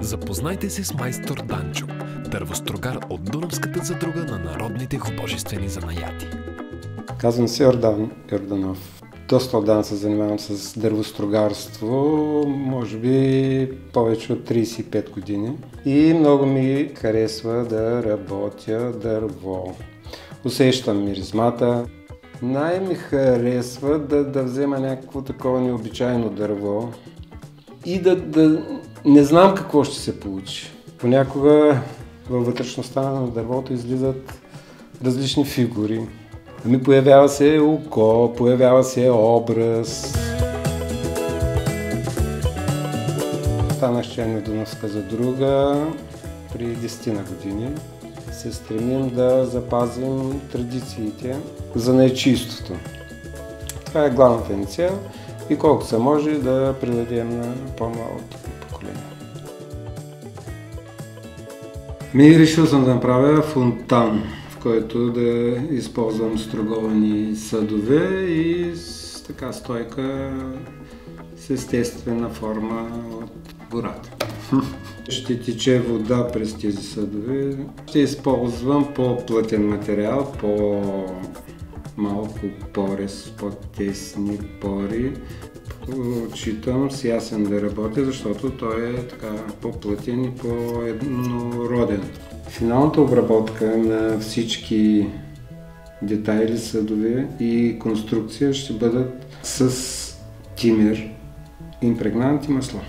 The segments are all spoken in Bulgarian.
Запознайте се с майстор Данчо, дървострогар от Дунавската задруга на народните художествени занаяти. Казвам се Йордан Йорданов. Доста отдавна се занимавам с дървострогарство, може би повече от 35 години. И много ми харесва да работя дърво. Усещам миризмата. Най-ми харесва да взема някакво такова необичайно дърво и да не знам какво ще се получи. Понякога във вътрешността на дървото излизат различни фигури. Появява се око, появява се образ. Станах член на Дунавска задруга при 10 на години. Се стремим да запазим традициите за наечистото. Това е главната ни цел и колко се може да предадем на по-малото поколение. Решил съм да направя фонтан, в който да използвам строговани съдове и с така стойка с естествена форма от гората. Ще тече вода през тези съдове. Ще използвам по-плътен материал, по-малко порез, по-тесни пори. Отчитам с ясен да работя, защото той е така по-плътен и по-еднороден. Финалната обработка на всички детайли, съдове и конструкция ще бъдат с тимер, импрегнант и масло.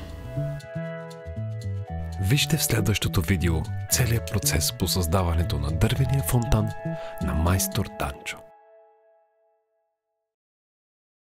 Вижте в следващото видео целият процес по създаването на дървения фонтан на майстор Данчо.